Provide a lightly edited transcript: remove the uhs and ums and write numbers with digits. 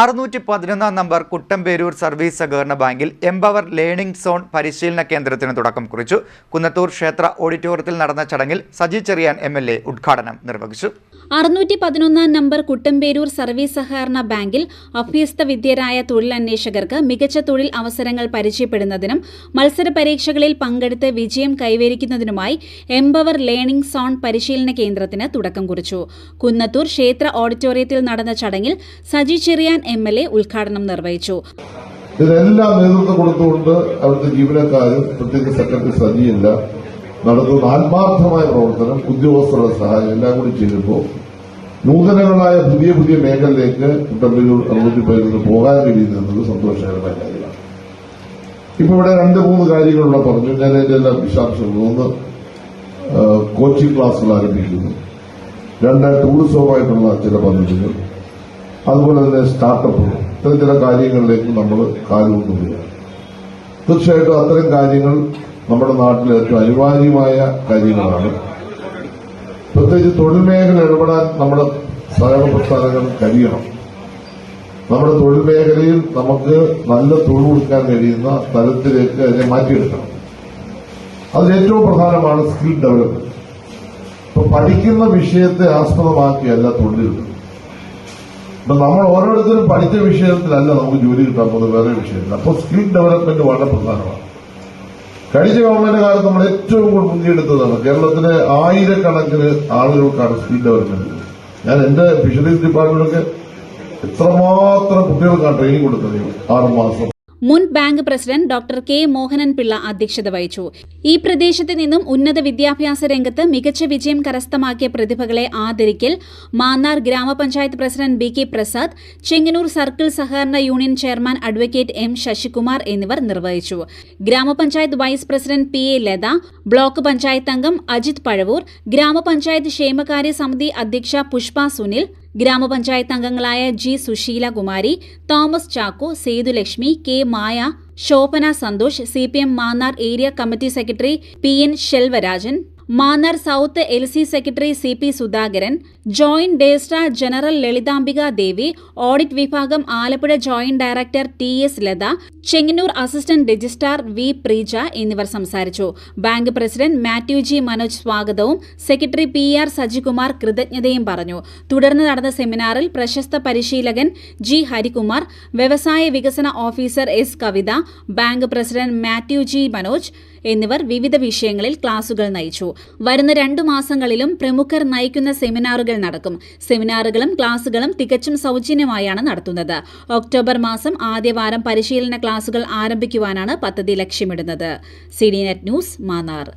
611 number Kuttamperoor service സഹകരണ ബാങ്കിൽ empower learning zone പരിശീലന കേന്ദ്രത്തിന് തുടക്കം കുറിച്ചു. കുന്നത്തൂർ ക്ഷേത്ര ഓഡിറ്റോറിയത്തിൽ നടന്ന ചടങ്ങിൽ സജി ചെറിയാൻ MLA ഉദ്ഘാടനം നിർവഹിച്ചു. 611 നമ്പർ കുട്ടമ്പേരൂർ സർവീസ് സഹകരണ ബാങ്കിൽ അഭ്യസ്ത വിദ്യരായ തൊഴിലന്വേഷകർക്ക് മികച്ച തൊഴിൽ അവസരങ്ങൾ പരിചയപ്പെടുന്നതിനും മത്സര പരീക്ഷകളിൽ പങ്കെടുത്ത് വിജയം കൈവരിക്കുന്നതിനുമായി എംപവർ ലേണിംഗ് സോൺ പരിശീലന കേന്ദ്രത്തിന് തുടക്കം കുറിച്ചു. കുന്നത്തൂർ ക്ഷേത്ര ഓഡിറ്റോറിയത്തിൽ നടന്ന ചടങ്ങിൽ സജി ചെറിയാൻ MLA ഉദ്ഘാടനം നിർവഹിച്ചു. ഇതിനെല്ലാം നേതൃത്വം കൊടുത്തുകൊണ്ട് അവിടുത്തെ ജീവനക്കാരും പ്രത്യേക സെക്രട്ടറി സജിയില്ല നടത്തുന്ന ആത്മാർത്ഥമായ പ്രവർത്തനം, ഉദ്യോഗസ്ഥരുടെ സഹായം എല്ലാം കൂടി ചെയ്യുമ്പോൾ നൂതനങ്ങളായ പുതിയ മേഖലയിലേക്ക് കുട്ടമ്പേരൂർ 611 പോകാൻ കഴിയുന്നത് സന്തോഷകരമായ കാര്യമാണ്. ഇപ്പൊ ഇവിടെ 2-3 കാര്യങ്ങളുള്ള പറഞ്ഞു. ഞാൻ അതിന്റെ എല്ലാ വിശദാംശങ്ങളും ഒന്ന് കോച്ചിങ് ക്ലാസുകൾ ആരംഭിക്കുന്നു, 2 ടൂറിസവുമായിട്ടുള്ള ചില പദ്ധതികൾ, അതുപോലെ തന്നെ സ്റ്റാർട്ടപ്പുകൾ, ഇത്തരം ചില കാര്യങ്ങളിലേക്ക് നമ്മൾ കാലുകൊണ്ടുവരികയാണ്. തീർച്ചയായിട്ടും അത്തരം കാര്യങ്ങൾ നമ്മുടെ നാട്ടിൽ ഏറ്റവും അനിവാര്യമായ കാര്യങ്ങളാണ്. പ്രത്യേകിച്ച് തൊഴിൽ മേഖല ഇടപെടാൻ നമ്മുടെ സഹകരണ പ്രസ്ഥാനങ്ങൾ കഴിയണം. നമ്മുടെ തൊഴിൽ മേഖലയിൽ നമുക്ക് നല്ല തൊഴിൽ കൊടുക്കാൻ കഴിയുന്ന തലത്തിലേക്ക് അതിനെ മാറ്റിയെടുക്കണം. അതിൽ ഏറ്റവും പ്രധാനമാണ് സ്കിൽ ഡെവലപ്മെന്റ്. ഇപ്പൊ പഠിക്കുന്ന വിഷയത്തെ ആസ്പദമാക്കിയല്ല തൊഴിൽ. അപ്പൊ നമ്മൾ ഓരോരുത്തരും പഠിച്ച വിഷയത്തിലല്ല നമുക്ക് ജോലി കിട്ടാൻ പോകുന്നത്, വേറെ വിഷയത്തിൽ. അപ്പോൾ സ്കിൽ ഡെവലപ്മെന്റ് വളരെ പ്രധാനമാണ്. കഴിഞ്ഞ ഗവൺമെന്റ് കാലത്ത് നമ്മൾ ഏറ്റവും കൂടുതൽ മുൻകൈയെടുത്തതാണ്. കേരളത്തിലെ ആയിരക്കണക്കിന് ആളുകൾക്കാണ് സ്കിൽ ഡെവലപ്മെന്റ്. ഞാൻ എന്റെ ഫിഷറീസ് ഡിപ്പാർട്ട്മെന്റൊക്കെ എത്രമാത്രം കുട്ടികൾക്കാണ് ട്രെയിനിങ് കൊടുത്തത്. 6 മാസം. മുൻ bank president doctor K. Mohanan Pillai അധ്യക്ഷത വഹിച്ചു. ഈ പ്രദേശത്ത് നിന്നും ഉന്നത വിദ്യാഭ്യാസ രംഗത്ത് മികച്ച വിജയം കരസ്ഥമാക്കിയ പ്രതിഭകളെ ആദരിക്കൽ മാന്നാർ ഗ്രാമപഞ്ചായത്ത് president BK Prasad, Chengannur circle സഹകരണ union chairman advocate M. Sasikumar എന്നിവർ നിർവഹിച്ചു. ഗ്രാമപഞ്ചായത്ത് vice president PA Latha, block panchayat അംഗം അജിത് പഴവൂർ, ഗ്രാമപഞ്ചായത്ത് ക്ഷേമകാര്യ സമിതി അധ്യക്ഷ പുഷ്പ സുനിൽ, ഗ്രാമപഞ്ചായത്ത് അംഗങ്ങളായ G. Susheela Kumari, Thomas Chacko, Sethulakshmi, K. Maya, Shobhana Santhosh, CPM Mannar area committee secretary PN Selvarajan, Mannar south LC secretary CP Sudhakaran, joint registrar general Lalithambika Devi, audit വിഭാഗം Alappuzha joint director TS Latha, Chengannur assistant registrar V. Preeja എന്നിവർ സംസാരിച്ചു. Bank president Mathew G. Manoj സ്വാഗതവും സെക്രട്ടറി PR സജികുമാർ കൃതജ്ഞതയും പറഞ്ഞു. തുടർന്ന് നടന്ന സെമിനാറിൽ പ്രശസ്ത പരിശീലകൻ G. ഹരികുമാർ, വ്യവസായ വികസന officer S. Kavitha, bank president Mathew G. Manoj എന്നിവർ വിവിധ വിഷയങ്ങളിൽ ക്ലാസുകൾ നയിച്ചു. വരുന്ന 2 മാസങ്ങളിലും പ്രമുഖർ നയിക്കുന്ന സെമിനാറുകൾ നടക്കും. സെമിനാറുകളും ക്ലാസുകളും തികച്ചും സൗജന്യമായാണ് നടത്തുന്നത്. ഒക്ടോബർ മാസം ആദ്യവാരം പരിശീലന ക്ലാസുകൾ ആരംഭിക്കുവാനാണ് പദ്ധതി ലക്ഷ്യമിടുന്നത്. CDNet news, Mannar.